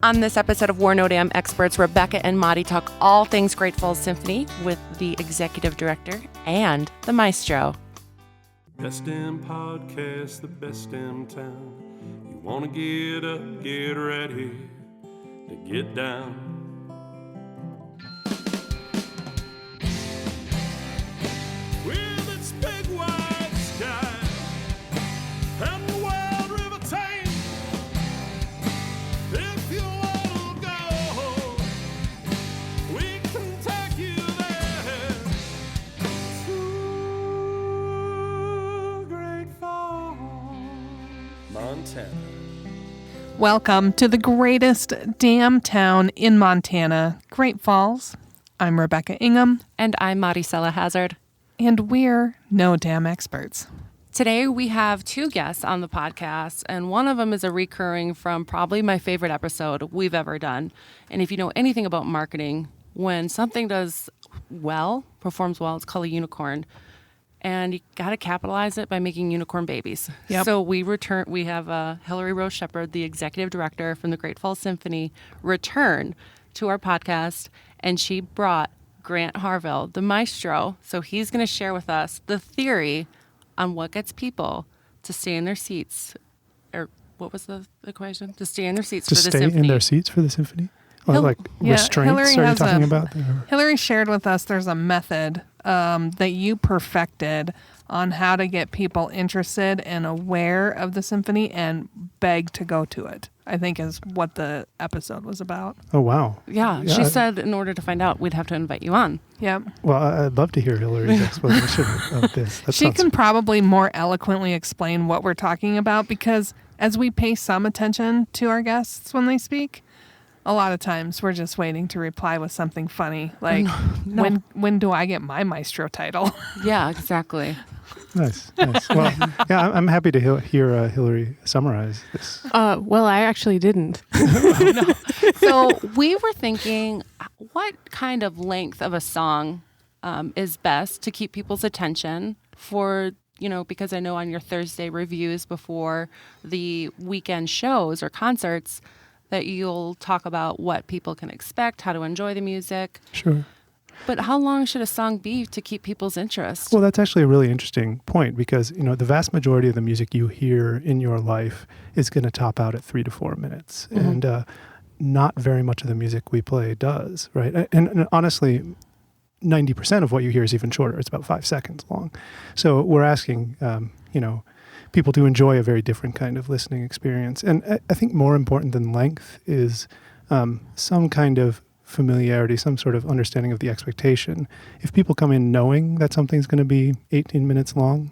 On this episode of We're No Damn Experts, Rebecca and Madi talk all things Great Falls Symphony with the executive director and the maestro. Best damn podcast, the best damn town. You want to get up, get ready to get down. With its big wide sky and the wild river Thames. If you want to go, we can take you there to Great Falls, Montana. Welcome to the greatest damn town in Montana, Great Falls. I'm Rebecca Ingham. And I'm Maricela Hazard. And we're no damn experts. Today we have two guests on the podcast, and one of them is a recurring from probably my favorite episode we've ever done. And if you know anything about marketing, when something does well, performs well, it's called a unicorn. And you got to capitalize it by making unicorn babies. Yep. So we have Hillary Rose Shepherd, the executive director from the Great Falls Symphony, return to our podcast, and she brought Grant Harville, the maestro. So he's going to share with us the theory on what gets people to stay in their seats. Or what was the equation? To stay in their seats for the symphony. To stay in their seats for the symphony? Or restraints Hillary are you talking about? Hillary shared with us there's a method that you perfected on how to get people interested and aware of the symphony and beg to go to it, I think is what the episode was about. Oh, wow. Yeah, she said in order to find out, we'd have to invite you on. Yep. Well, I'd love to hear Hillary's explanation of this. She can probably more eloquently explain what we're talking about, because as we pay some attention to our guests when they speak, a lot of times we're just waiting to reply with something funny, like, when do I get my maestro title? Yeah, exactly. Nice. Well, yeah, I'm happy to hear Hillary summarize this. Well, I actually didn't. So we were thinking, what kind of length of a song is best to keep people's attention for, because I know on your Thursday reviews before the weekend shows or concerts that you'll talk about what people can expect, how to enjoy the music. Sure. But how long should a song be to keep people's interest? Well, that's actually a really interesting point, because, the vast majority of the music you hear in your life is going to top out at 3 to 4 minutes. Mm-hmm. And not very much of the music we play does, right? And honestly, 90% of what you hear is even shorter. It's about 5 seconds long. So we're asking, people to enjoy a very different kind of listening experience. And I think more important than length is some kind of familiarity, some sort of understanding of the expectation. If people come in knowing that something's going to be 18 minutes long,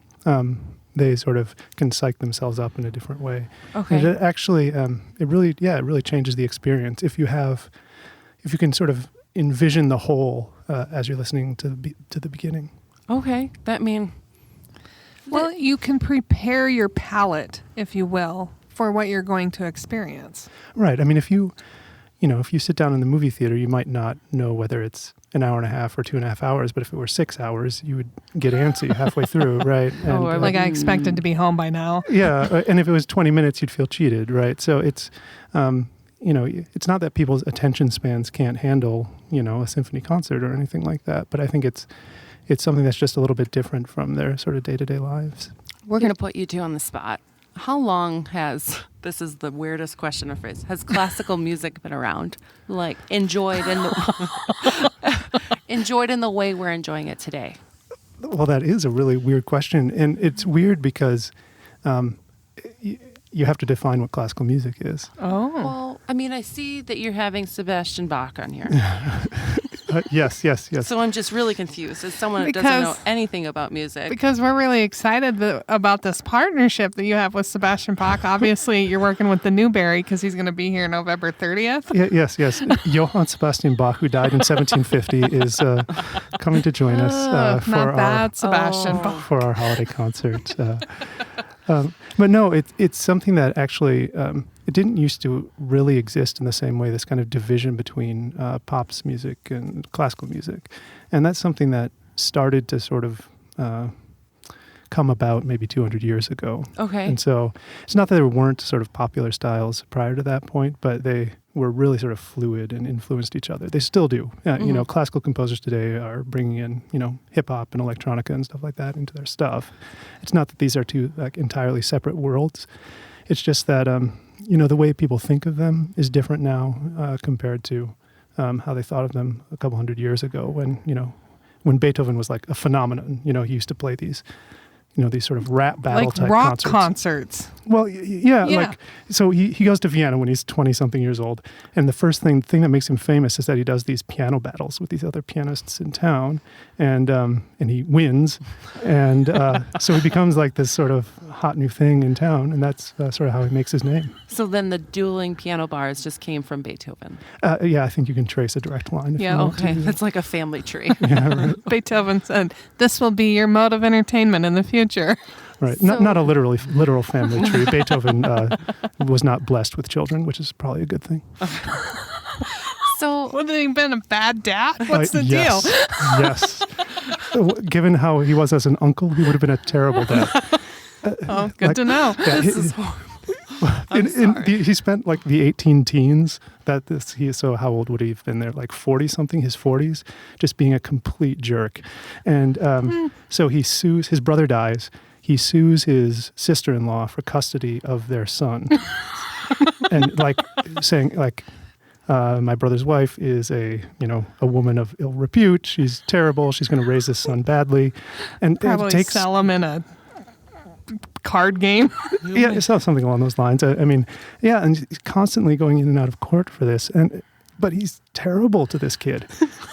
they sort of can psych themselves up in a different way. Okay. And it actually, it really changes the experience. If you can sort of envision the whole as you're listening to the beginning. Okay. Well, you can prepare your palate, if you will, for what you're going to experience. Right. I mean, if you sit down in the movie theater, you might not know whether it's an hour and a half or 2.5 hours, but if it were 6 hours, you would get antsy halfway through, right? And, I expected to be home by now. Yeah, and if it was 20 minutes, you'd feel cheated, right? So it's, it's not that people's attention spans can't handle, a symphony concert or anything like that, but I think it's something that's just a little bit different from their sort of day-to-day lives. We're going to put you two on the spot. How long this is the weirdest question or phrase, has classical music been around? Like, enjoyed in the way we're enjoying it today? Well, that is a really weird question. And it's weird because you have to define what classical music is. Oh. Well, I see that you're having Sebastian Bach on here. Yes. So I'm just really confused as someone that doesn't know anything about music. Because we're really excited about this partnership that you have with Sebastian Bach. Obviously, you're working with the Newberry because he's going to be here November 30th. Yes. Johann Sebastian Bach, who died in 1750, is coming to join us for our holiday concert. But no, it's something that actually it didn't used to really exist in the same way, this kind of division between pop's music and classical music. And that's something that started to sort of come about maybe 200 years ago. Okay. And so it's not that there weren't sort of popular styles prior to that point, but they were really sort of fluid and influenced each other. They still do. You know, classical composers today are bringing in, you know, hip hop and electronica and stuff like that into their stuff. It's not that these are two like entirely separate worlds. It's just that, you know, the way people think of them is different now compared to how they thought of them a couple hundred years ago when, you know, when Beethoven was like a phenomenon. You know, he used to play these, you know, these sort of rap battle like type rock concerts. Well, yeah, like, so he goes to Vienna when he's 20-something years old, and the first thing that makes him famous is that he does these piano battles with these other pianists in town, and he wins, and so he becomes like this sort of hot new thing in town, and that's sort of how he makes his name. So then the dueling piano bars just came from Beethoven. Yeah, I think you can trace a direct line. If you want Okay, to. that's like a family tree. Yeah, right. Beethoven said, "This will be your mode of entertainment in the future." Right, So- not a literal family tree. Beethoven was not blessed with children, which is probably a good thing. So Would he been a bad dad? What's the yes, deal? Yes. Given how he was as an uncle, he would have been a terrible dad. Oh, good to know. Yeah, this is horrible. he spent like the 18 teens. So how old would he have been there? Like 40 something, his 40s, just being a complete jerk. And so he sues. His brother dies. He sues his sister-in-law for custody of their son, and like saying like. My brother's wife is a woman of ill repute. She's terrible. She's going to raise this son badly, and Probably it takes sell him in a card game. yeah, something along those lines. I mean, yeah, and he's constantly going in and out of court for this, but he's terrible to this kid.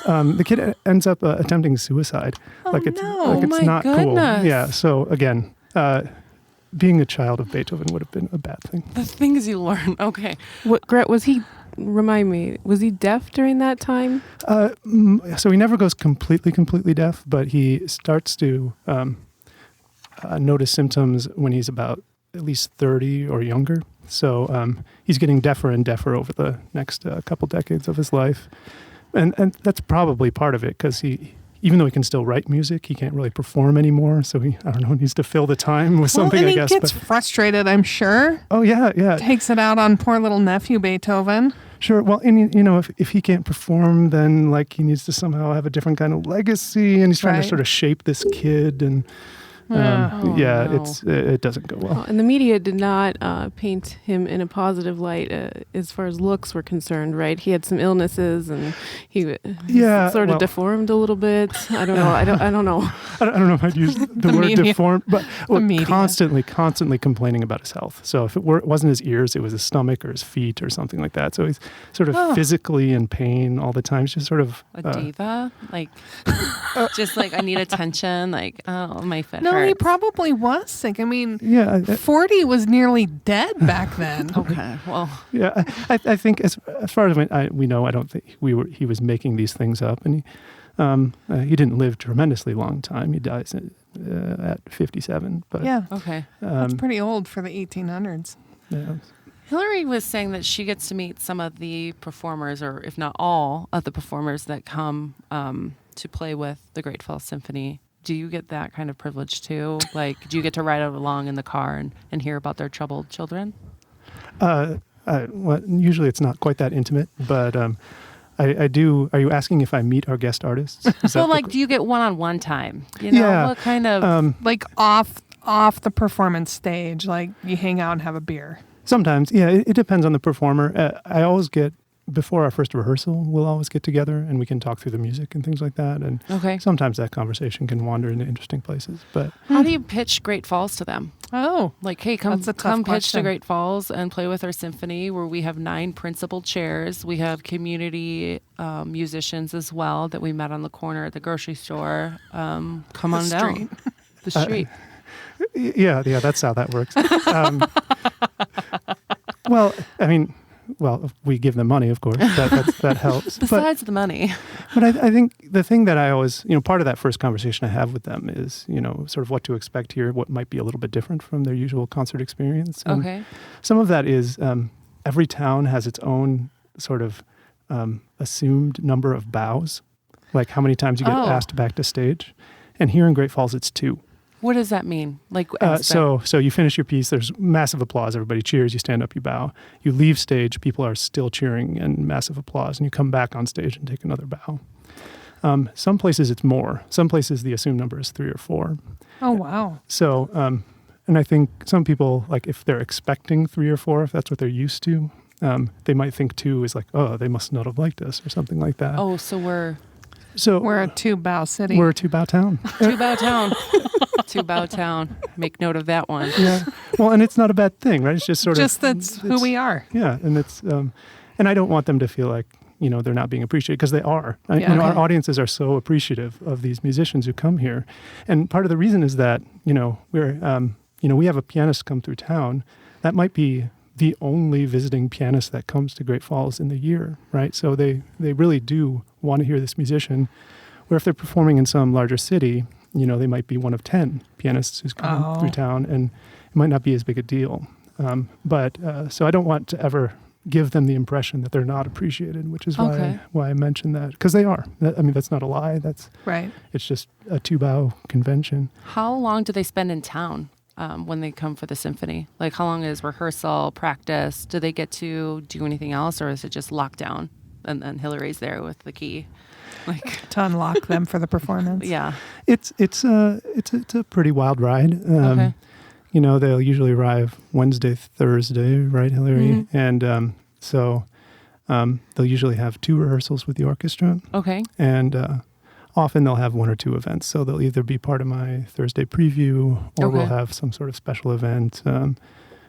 The kid ends up attempting suicide. Oh, it's no. My not cool. goodness. Yeah. So again. Being a child of Beethoven would have been a bad thing. The things you learn. Okay. What, Gret, was he, remind me, was he deaf during that time? So he never goes completely deaf, but he starts to notice symptoms when he's about at least 30 or younger. So he's getting deafer and deafer over the next couple decades of his life. And that's probably part of it, because even though he can still write music, he can't really perform anymore. So he needs to fill the time with something, and I he guess. gets frustrated, I'm sure. Oh, yeah. Takes it out on poor little nephew Beethoven. Sure. Well, and if he can't perform, then like he needs to somehow have a different kind of legacy, and he's trying to sort of shape this kid, and no. it doesn't go well. And the media did not paint him in a positive light as far as looks were concerned, right? He had some illnesses, and he's sort of deformed a little bit. I don't know. I don't know. I don't know if I'd use the word media. deformed, but media. constantly complaining about his health. So if it wasn't his ears, it was his stomach or his feet or something like that. So he's sort of physically in pain all the time. He's just sort of A diva? Like, just like, I need attention. Like, oh, my foot No, hurts. he probably was sick. I mean, yeah. 40 was nearly dead back then. Okay, well. Yeah, I think as far as we know, I don't think he was making these things up, and he didn't live tremendously long time. He dies at 57. But Yeah, Okay. that's pretty old for the 1800s. yeah. Hillary was saying that she gets to meet some of the performers, or if not all of the performers that come to play with the Great Falls Symphony. Do you get that kind of privilege too? Like, do you get to ride along in the car and hear about their troubled children? Well, usually it's not quite that intimate, but I do. Are you asking if I meet our guest artists? So, like, do you get one-on-one time? You know, Yeah. what kind of... Like off the performance stage, like you hang out and have a beer. Sometimes, yeah. It depends on the performer. I always get, before our first rehearsal, we'll always get together and we can talk through the music and things like that. And Okay. sometimes that conversation can wander into interesting places. But How do you pitch Great Falls to them? Oh, Like, hey, come That's a tough pitch to question. Great Falls and play with our symphony, where we have 9 principal chairs. We have community musicians as well that we met on the corner at the grocery store. Come on down the street. yeah, that's how that works. Well, I mean, we give them money, of course. That helps. Besides the money. But I think the thing that I always, part of that first conversation I have with them is, sort of what to expect here, what might be a little bit different from their usual concert experience. And Okay. some of that is every town has its own sort of assumed number of bows, like how many times you get asked back to stage. And here in Great Falls, it's 2. What does that mean? Like, so you finish your piece. There's massive applause. Everybody cheers. You stand up. You bow. You leave stage. People are still cheering and massive applause. And you come back on stage and take another bow. Some places it's more. Some places the assumed number is 3 or 4. Oh wow! So, and I think some people, like if they're expecting 3 or 4, if that's what they're used to, they might think 2 is like, oh, they must not have liked us or something like that. Oh, so we're a 2-bow city. We're a 2-bow town. 2-bow town. 2-bow town. Make note of that one. Yeah. Well, and it's not a bad thing, right? It's just sort of that's who we are. Yeah, and it's and I don't want them to feel like they're not being appreciated, because they are. Our audiences are so appreciative of these musicians who come here, and part of the reason is that we're we have a pianist come through town that might be the only visiting pianist that comes to Great Falls in the year, right? So they really do want to hear this musician. Where if they're performing in some larger city, they might be one of 10 pianists who's coming through town, and it might not be as big a deal. But so I don't want to ever give them the impression that they're not appreciated, which is why I mentioned that, because they are. That's not a lie. That's right. It's just a 2-bow convention. How long do they spend in town when they come for the symphony? Like, how long is rehearsal, practice? Do they get to do anything else, or is it just lockdown and then Hillary's there with the key, like to unlock them for the performance? Yeah, it's a pretty wild ride. Okay. They'll usually arrive Wednesday, Thursday, right, Hillary? Mm-hmm. And so they'll usually have 2 rehearsals with the orchestra. Okay. And often they'll have 1 or 2 events. So they'll either be part of my Thursday preview, or we'll have some sort of special event, a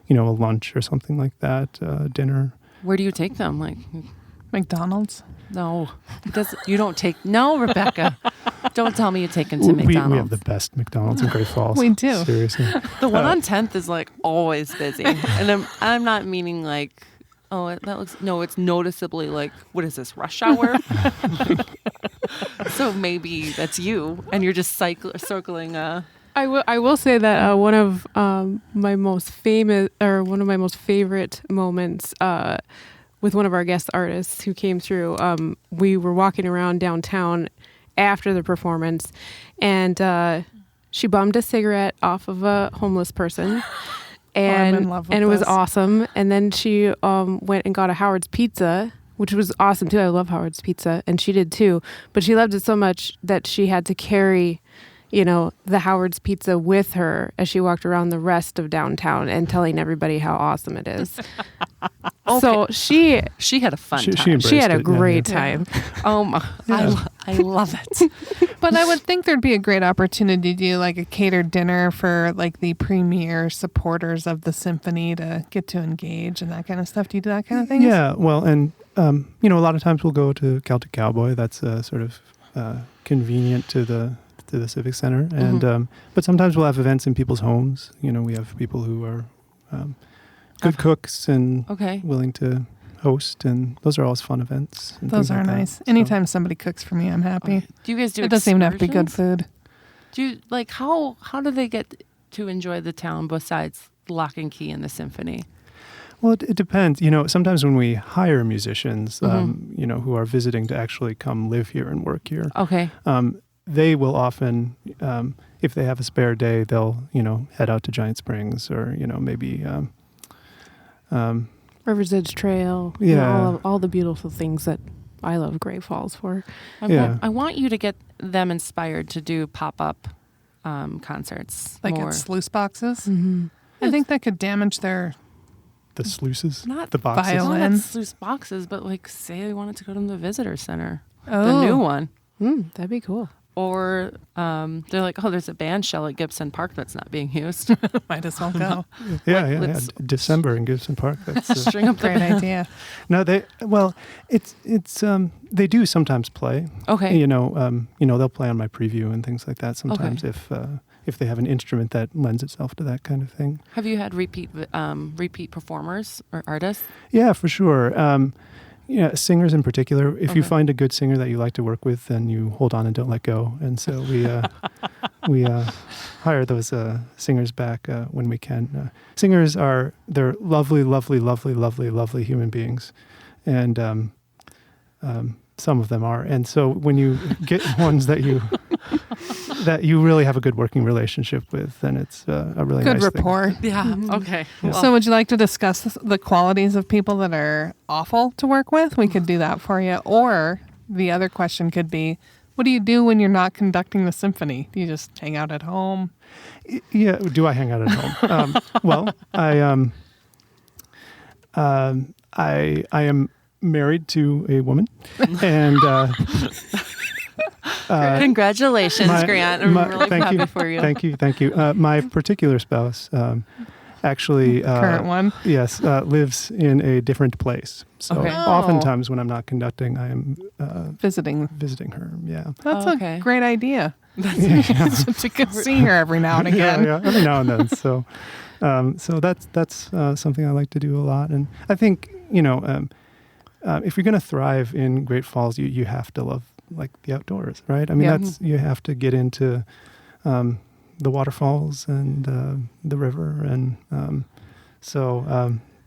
lunch or something like that, dinner. Where do you take them? Like McDonald's? No, you don't take. No, Rebecca, don't tell me you take them to McDonald's. We have the best McDonald's in Great Falls. We do. Seriously. The one on 10th is like always busy, and I'm not meaning like, oh, that looks. No, it's noticeably like, what is this, rush hour? So maybe that's you, and you're just circling. I will say that one of my most favorite moments with one of our guest artists who came through, we were walking around downtown after the performance, and she bummed a cigarette off of a homeless person. And, I'm in love with it was this. awesome. And then she went and got a Howard's Pizza, which was awesome too. I love Howard's Pizza, and she did too. But she loved it so much that she had to carry, the Howard's Pizza with her as she walked around the rest of downtown and telling everybody how awesome it is. Okay. So she had a fun time. She had a great time. Oh my! Yeah. I love it. But I would think there'd be a great opportunity to do like a catered dinner for like the premier supporters of the symphony to get to engage and that kind of stuff. Do you do that kind of thing? Yeah, well, and a lot of times we'll go to Celtic Cowboy. That's sort of convenient to the Civic Center, and but sometimes we'll have events in people's homes. We have people who are good cooks and willing to host, and those are always fun events. Those are nice. Anytime somebody cooks for me, I'm happy. Okay. Do you guys do? It doesn't even have to be good food. Do you like how do they get to enjoy the town besides Lock and Key and the symphony? Well, it depends. Sometimes when we hire musicians, who are visiting to actually come live here and work here, they will often, if they have a spare day, they'll head out to Giant Springs or maybe. River's Edge Trail, all the beautiful things that I love Great Falls for. I want you to get them inspired to do pop-up concerts. Like more. at sluice boxes? Mm-hmm. I think that could damage the sluices? Not the boxes? Violin. Not sluice boxes, but like say they wanted to go to the visitor center. Oh. The new one. That'd be cool. Or they're like, oh, there's a band shell at Gibson Park that's not being used. Might as well go. Yeah. December in Gibson Park. That's string up great idea. No, it's they do sometimes play. Okay. They'll play on my preview and things like that sometimes if they have an instrument that lends itself to that kind of thing. Have you had repeat performers or artists? Yeah, for sure. Singers in particular. If you find a good singer that you like to work with, then you hold on and don't let go. And so we hire those singers back when we can. Singers they're lovely, lovely, lovely, lovely, lovely human beings, and some of them are. And so when you get ones that you that you really have a good working relationship with, then it's a really Good nice rapport. Yeah. Okay. Well, So would you like to discuss the qualities of people that are awful to work with? We could do that for you. Or the other question could be, what do you do when you're not conducting the symphony? Do you just hang out at home? Yeah. Do I hang out at home? Well, I am married to a woman, and congratulations, Grant. I'm really happy for you. Thank you. My particular spouse, actually, Current one? yes, lives in a different place. So Okay. oftentimes when I'm not conducting, I am Visiting. visiting her. Yeah. That's Okay. a great idea. To go see her every now and again. Yeah, every now and then. So, so that's something I like to do a lot, and I think if you're going to thrive in Great Falls, you have to love like the outdoors, right? I mean, Yeah. you have to get into the waterfalls and the river, and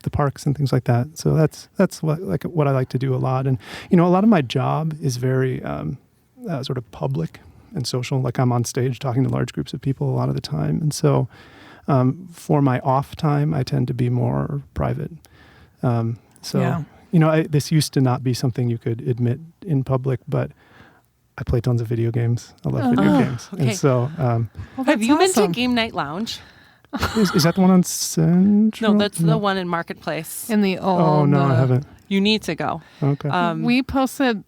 the parks and things like that. So that's what I like to do a lot, and a lot of my job is very sort of public and social. Like I'm on stage talking to large groups of people a lot of the time, and so for my off time, I tend to be more private. This used to not be something you could admit in public, but I play tons of video games. I love video games, okay. and so Have you been to awesome. Game Night Lounge? is that the one on Central? No, that's the one in Marketplace. In the old. Oh no, I haven't. You need to go. Okay. We posted.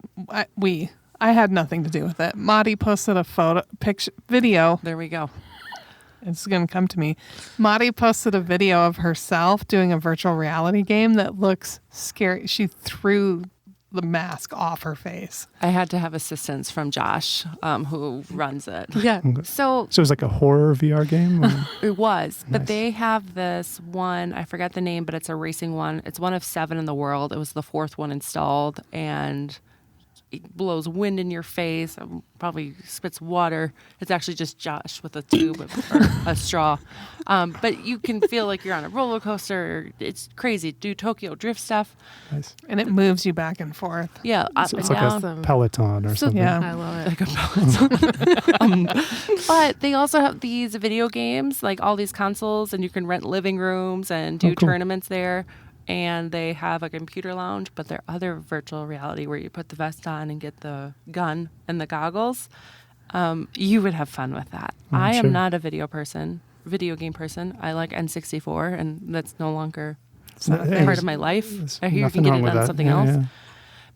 I had nothing to do with it. Madi posted a video. There we go. It's going to come to me. Madi posted a video of herself doing a virtual reality game that looks scary. She threw the mask off her face. I had to have assistance from Josh, who runs it. Yeah. Okay. So So it's like a horror VR game? Or? it was, but Nice. they have this one, I forgot the name, but it's a racing one. It's one of 7 in the world. It was the 4th one installed, and it blows wind in your face, probably spits water. It's actually just Josh with a tube or a straw. But you can feel like you're on a roller coaster. It's crazy. Do Tokyo drift stuff. Nice. And it moves you back and forth. Yeah, up So and it's like down. a Peloton or something. yeah. I love it. Like a but they also have these video games, like all these consoles, and you can rent living rooms and do cool. tournaments there. And they have a computer lounge, but there are other virtual reality where you put the vest on and get the gun and the goggles. You would have fun with that. I sure. am not a video game person. I like N64, and that's no longer not- part there's- of my life. there's I hear you nothing can get wrong it with on that. something Yeah, else. yeah.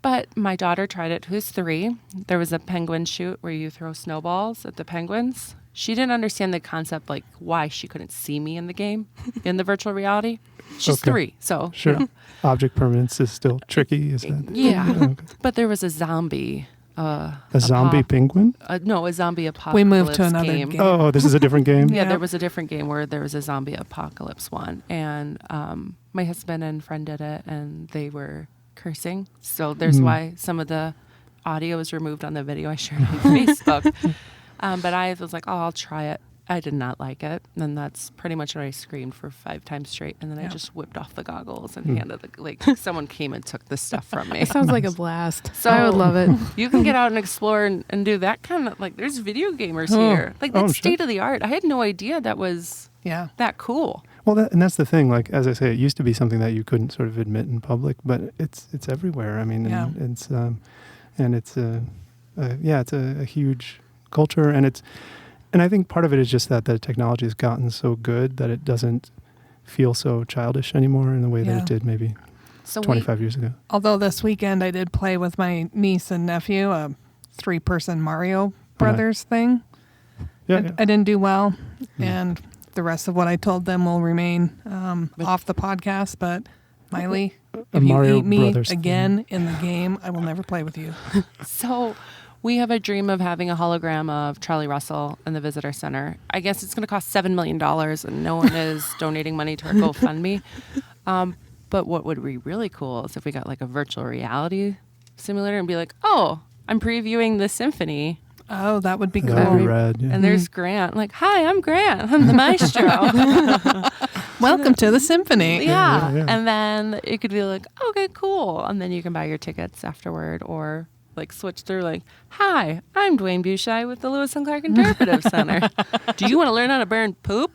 But my daughter tried it, who's 3. There was a penguin shoot where you throw snowballs at the penguins. She didn't understand the concept, like why she couldn't see me in the game, in the virtual reality. She's Okay. 3, so Sure. you know. Object permanence is still tricky, is that? Yeah. Okay. But there was a zombie. A zombie penguin? No, a zombie apocalypse We moved to another game. Oh, this is a different game? Yeah, Yeah. there was a different game where there was a zombie apocalypse one, and my husband and friend did it, and they were cursing. So there's why some of the audio was removed on the video I shared on Facebook. But I was like, oh, I'll try it. I did not like it. And that's pretty much what I screamed for 5 times straight. And then I Yeah. just whipped off the goggles and handed someone came and took the stuff from me. It sounds like a blast. So- I would love it. You can get out and explore and do that kind of, like, there's video gamers here. Like, that's sure. state of the art. I had no idea that was Yeah. that cool. Well, and that's the thing. Like, as I say, it used to be something that you couldn't sort of admit in public, but it's everywhere. I mean, Yeah. it's a huge culture, and I think part of it is just that the technology has gotten so good that it doesn't feel so childish anymore in the way that Yeah. it did maybe So 25 years ago. Although this weekend I did play with my niece and nephew, a 3-person Mario Brothers thing. Yeah, I didn't do well, Yeah. and the rest of what I told them will remain off the podcast. But Miley, if you Mario eat me Brothers again in the game, I will never play with you. So we have a dream of having a hologram of Charlie Russell in the visitor center. I guess it's going to cost $7 million, and no one is donating money to our GoFundMe. But what would be really cool is if we got like a virtual reality simulator and be like, oh, I'm previewing the symphony. Oh, that would be cool. That'd be rad. Yeah. And there's Grant. Like, hi, I'm Grant. I'm the maestro. Welcome to the symphony. Yeah. Yeah. And then it could be like, okay, cool. And then you can buy your tickets afterward, or like switch through like, hi, I'm Dwayne Bushai with the Lewis and Clark Interpretive Center. Do you want to learn how to burn poop?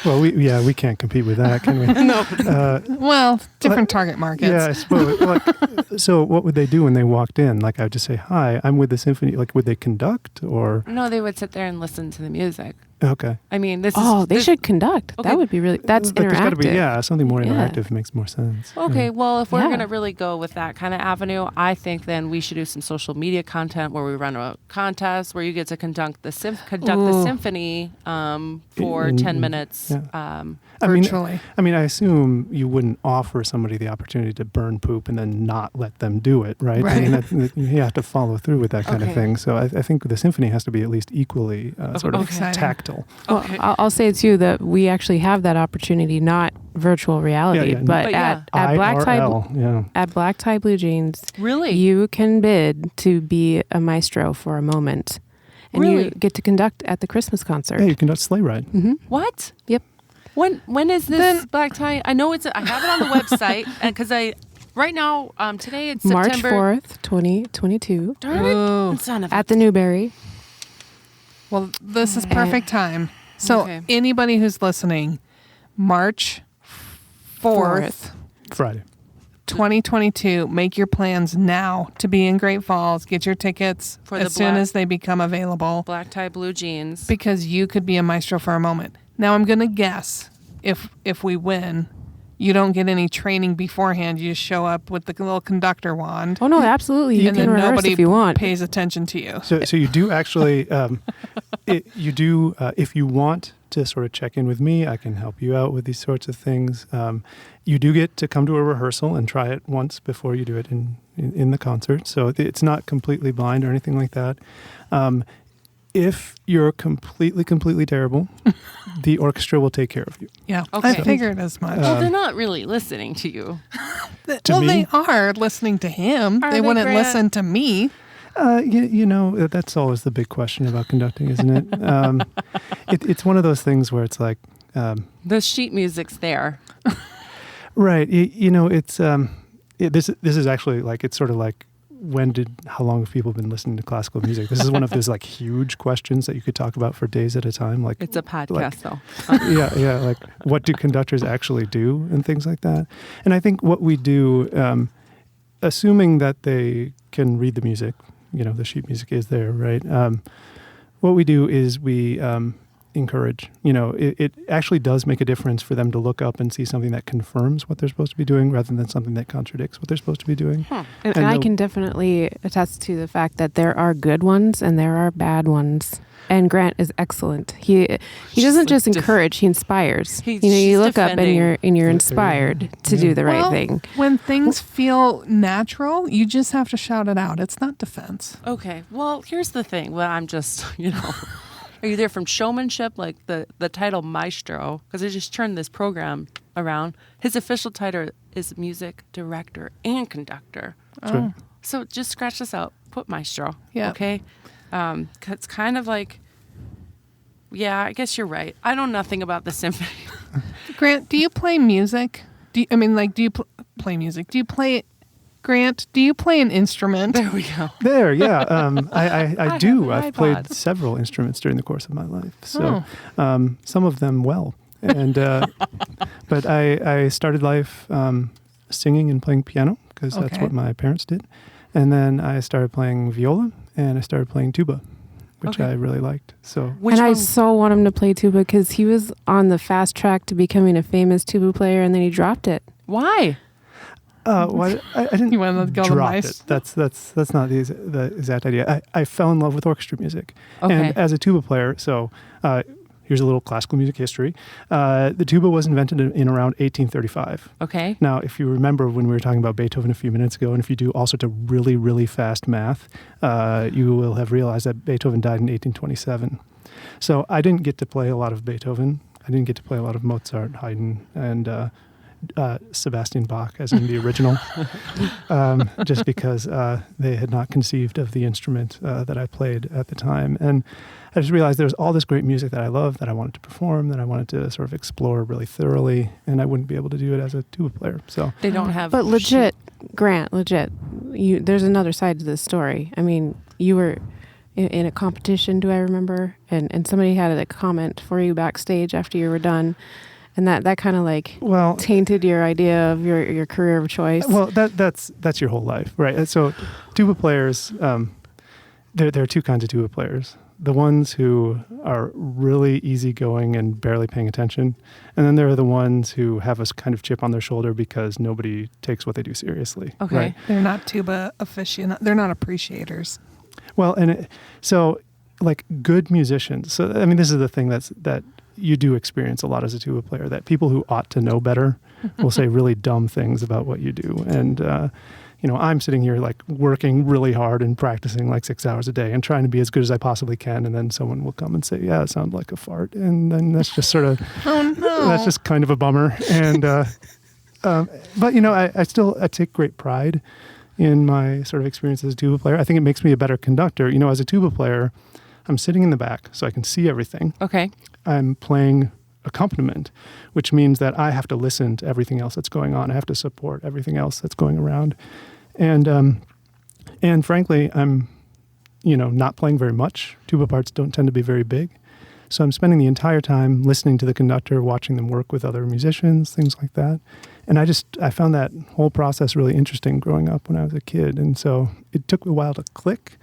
Well, we can't compete with that, can we? No. Well, different target markets. Yeah, I suppose. So what would they do when they walked in? Like, I would just say, hi, I'm with the symphony. Like, would they conduct or? No, they would sit there and listen to the music. Okay. I mean, this Oh, is... they should conduct. Okay. That would be really, that's But there's got to be, interactive. something more Yeah. interactive makes more sense. Okay, well, if we're Yeah. going to really go with that kind of avenue, I think then we should do some social media content where we run a contest where you get to conduct the symphony for 10 minutes. Yeah. Virtually. I mean, I assume you wouldn't offer somebody the opportunity to burn poop and then not let them do it, right? I mean, you have to follow through with that kind of Okay. thing. So I think the symphony has to be at least equally sort of Exciting. tactile. Well, Okay. I'll say too that we actually have that opportunity, not virtual reality, Yeah, but But yeah. at Black Tie IRL, yeah. at Black Tie Blue Jeans, Really? you can bid to be a maestro for a moment, and you Really? get to conduct at the Christmas concert. Yeah, you conduct sleigh ride. Mm-hmm. What? Yep. When is this Then- black tie? I know I have it on the website because right now today it's March September 4th, 2022, Darn Ooh. it. Son of at the Newberry. Well, this is perfect time. So Okay. anybody who's listening, March 4th, Friday. 2022, make your plans now to be in Great Falls. Get your tickets For the as soon black- as they become available black tie blue jeans. because you could be a maestro for a moment. Now I'm going to guess if we win, you don't get any training beforehand. You just show up with the little conductor wand. Oh no, absolutely! You and can then rehearse nobody if you want. pays attention to you. So you do actually, if you want to sort of check in with me, I can help you out with these sorts of things. You do get to come to a rehearsal and try it once before you do it in the concert. So it's not completely blind or anything like that. If you're completely terrible, the orchestra will take care of you. Yeah, Okay. I figured as much. Well, they're not really listening to you. Well, me? they are listening to him. Are They they, wouldn't Grant? listen to me. That's always the big question about conducting, isn't it? It's one of those things where it's like, The sheet music's there. right. It's this is actually like it's sort of like how long have people been listening to classical music? This is one of those like huge questions that you could talk about for days at a time. Like It's a podcast, like- though. yeah, like what do conductors actually do and things like that. And I think what we do, assuming that they can read the music, the sheet music is there, right? What we do is we encourage. It actually does make a difference for them to look up and see something that confirms what they're supposed to be doing rather than something that contradicts what they're supposed to be doing. And And I they'll- can definitely attest to the fact that there are good ones and there are bad ones. And Grant is excellent. He doesn't like just encourage; he inspires. He's You just look up and defending. you're Yeah. inspired to do the right Well, thing. When things feel natural, you just have to shout it out. It's not defense. Okay. Well, here's the thing. Well, I'm just, are you there from showmanship, like the title Maestro? Because I just turned this program around. His official title is music director and conductor. That's right. So just scratch this out. Put Maestro. Yeah. Okay. 'Cause it's kind of like, yeah, I guess you're right. I know nothing about the symphony. Grant, do you play music? Do you play music? Do you play, Grant, do you play an instrument? There we go. There, yeah. I do. have an I've played iPod. several instruments during the course of my life. So some of them well. And but I started life singing and playing piano because that's Okay. what my parents did. And then I started playing viola and I started playing tuba, which Okay. I really liked. So Which I one? so want him to play tuba because he was on the fast track to becoming a famous tuba player, and then he dropped it. Why? I didn't You wanted to go to drop mice? it. That's not the exact idea. I fell in love with orchestra music. Okay. And as a tuba player, so here's a little classical music history. The tuba was invented in around 1835. Okay. Now, if you remember when we were talking about Beethoven a few minutes ago, and if you do all sorts of really, really fast math, you will have realized that Beethoven died in 1827. So I didn't get to play a lot of Beethoven. I didn't get to play a lot of Mozart, Haydn, and Sebastian Bach, as in the original, just because they had not conceived of the instrument that I played at the time. And I just realized there was all this great music that I loved, that I wanted to perform, that I wanted to sort of explore really thoroughly, and I wouldn't be able to do it as a tuba player. So They don't have. But legit, Grant, legit. there's another side to this story. I mean, you were in a competition, do I remember? And somebody had a comment for you backstage after you were done. And that kind of like tainted your idea of your career of choice. Well, that's your whole life, right? So tuba players, there are two kinds of tuba players. The ones who are really easygoing and barely paying attention. And then there are the ones who have a kind of chip on their shoulder because nobody takes what they do seriously. Okay. Right? They're not tuba aficionados. They're not appreciators. Well, so like good musicians. So, I mean, this is the thing that you do experience a lot as a tuba player, that people who ought to know better will say really dumb things about what you do. And, I'm sitting here like working really hard and practicing like 6 hours a day and trying to be as good as I possibly can. And then someone will come and say, yeah, it sounds like a fart. And then that's just sort of, that's just kind of a bummer. And, but I take great pride in my sort of experience as a tuba player. I think it makes me a better conductor. As a tuba player, I'm sitting in the back so I can see everything. Okay. I'm playing accompaniment, which means that I have to listen to everything else that's going on. I have to support everything else that's going around. And frankly, I'm, not playing very much. Tuba parts don't tend to be very big. So I'm spending the entire time listening to the conductor, watching them work with other musicians, things like that. And I found that whole process really interesting growing up when I was a kid. And so it took a while to click,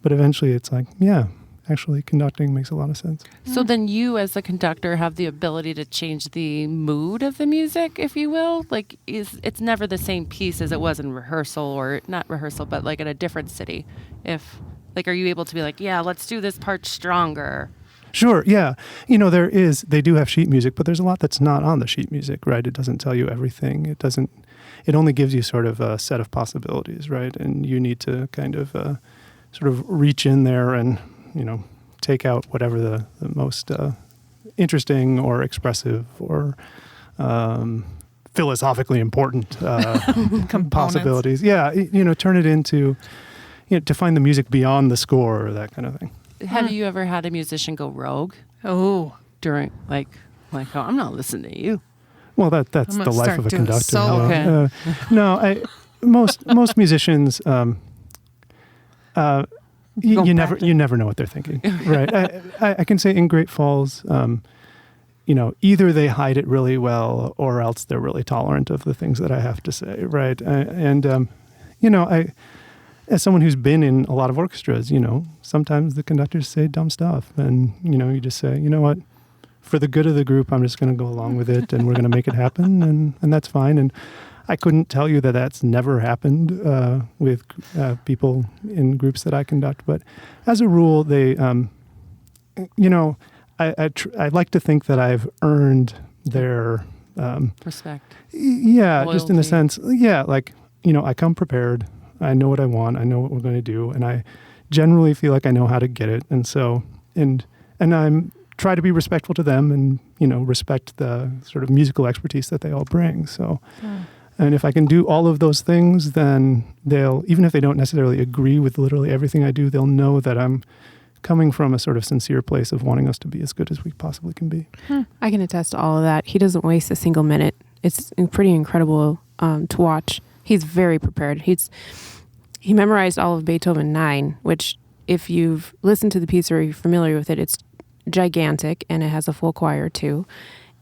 but eventually it's like, yeah, actually conducting makes a lot of sense. So then you as a conductor have the ability to change the mood of the music, if you will? Like it's never the same piece as it was in rehearsal, or not rehearsal, but like at a different city. Are you able to be like, yeah, let's do this part stronger? Sure, yeah. They do have sheet music, but there's a lot that's not on the sheet music, right? It doesn't tell you everything. It only gives you sort of a set of possibilities, right? And you need to kind of sort of reach in there and, take out whatever the most interesting or expressive or philosophically important possibilities. Yeah, turn it into, to find the music beyond the score or that kind of thing. Have you ever had a musician go rogue? Oh. During, oh, I'm not listening to you. Well, that's the life of a conductor. Okay. No, most musicians, you never know what they're thinking, right? I can say in Great Falls, either they hide it really well or else they're really tolerant of the things that I have to say, right? As someone who's been in a lot of orchestras, sometimes the conductors say dumb stuff, and you just say, you know what, for the good of the group, I'm just going to go along with it, and we're going to make it happen, and that's fine. And I couldn't tell you that that's never happened with people in groups that I conduct, but as a rule, they, I like to think that I've earned their respect. Yeah, loyalty. Just in a sense, yeah, I come prepared. I know what I want. I know what we're going to do, and I generally feel like I know how to get it. And so, and I'm try to be respectful to them, and respect the sort of musical expertise that they all bring. So, and if I can do all of those things, then they'll, even if they don't necessarily agree with literally everything I do, they'll know that I'm coming from a sort of sincere place of wanting us to be as good as we possibly can be. I can attest to all of that. He doesn't waste a single minute. It's pretty incredible to watch. He's very prepared. He memorized all of Beethoven 9, which if you've listened to the piece or you're familiar with it, it's gigantic and it has a full choir too.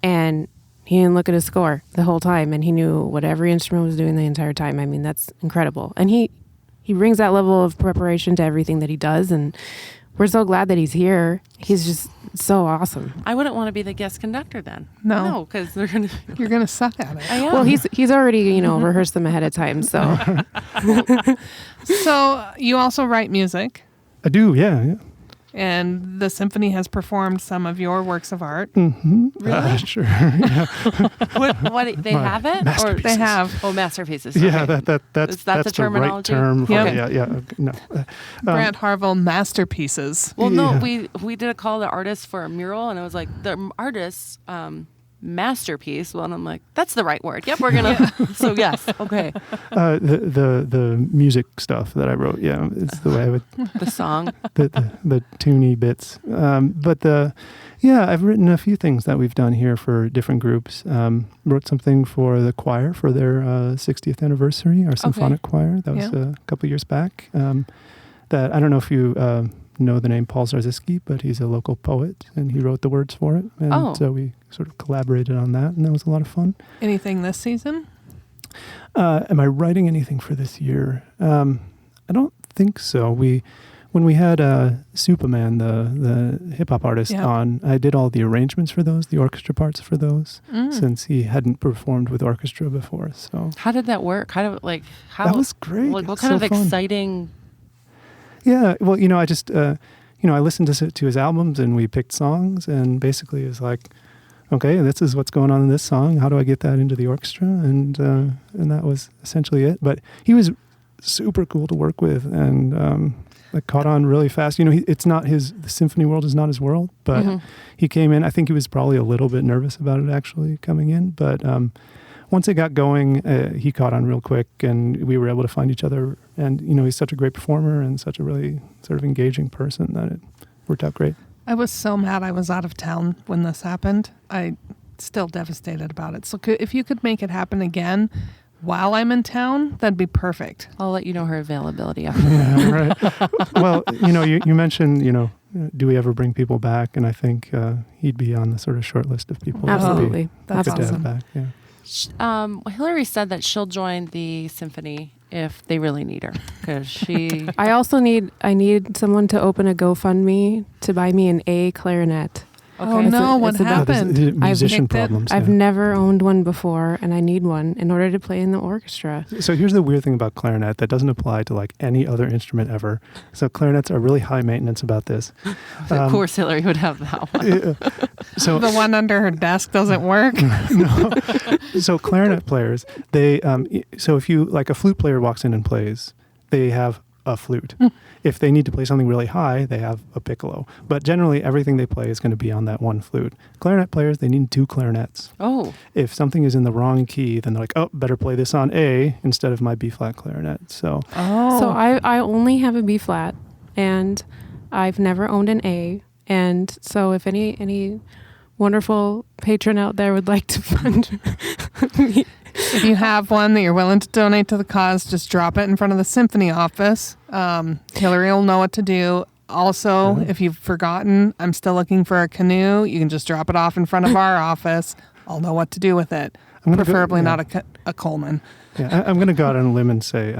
And he didn't look at his score the whole time, and he knew what every instrument was doing the entire time. I mean, that's incredible. And he brings that level of preparation to everything that he does, and we're so glad that he's here. He's just so awesome. I wouldn't want to be the guest conductor then. No, because they're gonna. You're gonna suck at it. I am. Well, he's already rehearsed them ahead of time. So, So you also write music, I do, yeah. and the symphony has performed some of your works of art. Mm-hmm. Really? Sure. Yeah. What they have it, or Masterpieces. They have. Oh, masterpieces. Yeah, Okay. that's Is that the the right terminology? term. For Yep. it. Yeah. No. Brant Harville masterpieces. Well, no, Yeah. we did a call to artists for a mural, and it was like the artists masterpiece. Well, and I'm like, that's the right word. Yep, we're gonna. So yes, okay. The music stuff that I wrote, yeah, it's the way I would The song. the toony bits. I've written a few things that we've done here for different groups. Wrote something for the choir for their 60th anniversary, our symphonic choir. That was a couple years back. That I don't know if you know the name Paul Zarzycki, but he's a local poet, and he wrote the words for it. And so we sort of collaborated on that, and that was a lot of fun. Anything this season? Am I writing anything for this year? I don't think so. When we had Superman, the hip hop artist, on, I did all the arrangements for those, the orchestra parts for those, since he hadn't performed with orchestra before. So how did that work? How that was great. What kind of exciting? Yeah, well, I just I listened to his albums, and we picked songs, and basically it was like, okay, this is what's going on in this song. How do I get that into the orchestra? And that was essentially it. But he was super cool to work with, and it caught on really fast. The symphony world is not his world, but he came in. I think he was probably a little bit nervous about it actually coming in, but once it got going, he caught on real quick, and we were able to find each other. And he's such a great performer and such a really sort of engaging person that it worked out great. I was so mad I was out of town when this happened. I'm still devastated about it. So if you could make it happen again while I'm in town, that'd be perfect. I'll let you know her availability after. Yeah, right. Well, you mentioned, do we ever bring people back? And I think he'd be on the sort of short list of people. Absolutely. That's good to have awesome. back. Yeah. Hillary said that she'll join the symphony if they really need her, because she. I also need someone to open a GoFundMe to buy me an A clarinet. Okay. Oh no, what it's about- happened? Musician nicked it. problems. I've yeah. never owned one before, and I need one in order to play in the orchestra. So here's the weird thing about clarinet that doesn't apply to like any other instrument ever. So clarinets are really high maintenance about this. Of course, Hillary would have that one. So The one under her desk doesn't work. no. So clarinet players, they so if you like a flute player walks in and plays, they have a flute. If they need to play something really high, they have a piccolo. But generally, everything they play is going to be on that one flute. Clarinet players, they need two clarinets. Oh. If something is in the wrong key, then they're like, oh, better play this on A instead of my B flat clarinet. So So I only have a B flat, and I've never owned an A. And so if any wonderful patron out there would like to fund me. If you have one that you're willing to donate to the cause, just drop it in front of the symphony office. Hillary will know what to do. Also, if you've forgotten, I'm still looking for a canoe. You can just drop it off in front of our office. I'll know what to do with it. Preferably not a Coleman. yeah, I'm going to go out on a limb and say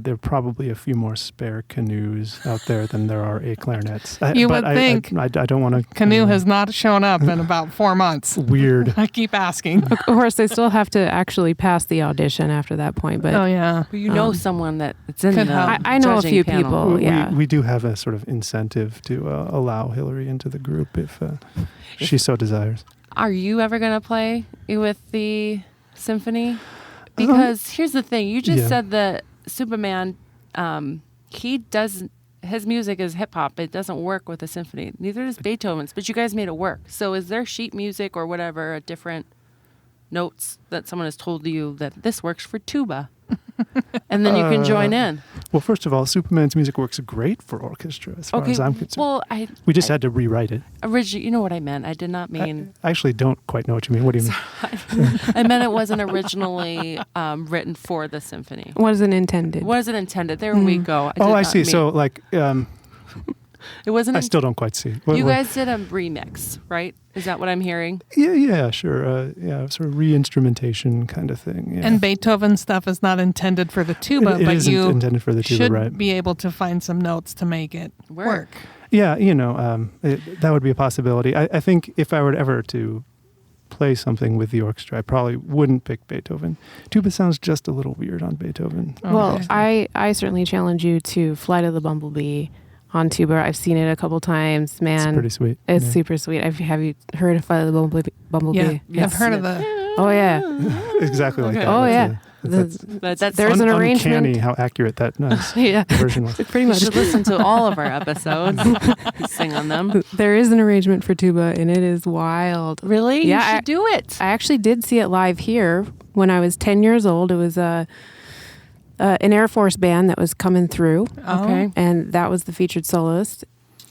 there are probably a few more spare canoes out there than there are A clarinets. You would think. I don't want to. Canoe has not shown up in about 4 months. Weird. I keep asking. Of course, they still have to actually pass the audition after that point. But Oh, yeah. Well, you know someone that's in Could the help. I know a judging few panel. people. Yeah. We do have a sort of incentive to allow Hillary into the group if she so desires. Are you ever going to play with the symphony? Because here's the thing. You just said that Superman, his music is hip hop. It doesn't work with a symphony. Neither does Beethoven's, but you guys made it work. So is there sheet music or whatever, a different notes that someone has told you that this works for tuba? And then you can join in. Well, first of all, Superman's music works great for orchestra as far as I'm concerned. Well, We just had to rewrite it. you know what I meant. I did not mean. I actually don't quite know what you mean. What do you mean? I meant it wasn't originally written for the symphony. Wasn't intended. Was it intended? There we go. I see. So like, it wasn't. I still don't quite see. You guys did a remix, right? Is that what I'm hearing? Yeah, sure. Sort of re-instrumentation kind of thing. Yeah. And Beethoven stuff is not intended for the tuba, It but isn't you intended for the tuba, should right? be able to find some notes to make it work. Yeah, that would be a possibility. I think if I were ever to play something with the orchestra, I probably wouldn't pick Beethoven. Tuba sounds just a little weird on Beethoven. Well, I certainly challenge you to Flight of the Bumblebee on tuba. I've seen it a couple times. Man, It's pretty sweet. It's Yeah. super sweet. Have you heard of Flight of the Bumblebee? Yeah, Yes. I've heard of the. Oh yeah. Exactly like Okay. that. Oh, That's yeah. That's There's an arrangement. Uncanny how accurate that Yeah, version was. pretty You much. should listen to all of our episodes. Sing on them. There is an arrangement for tuba, and it is wild. Really? Yeah, You should do it. I actually did see it live here when I was 10 years old. It was an Air Force band that was coming through, Okay. and that was the featured soloist,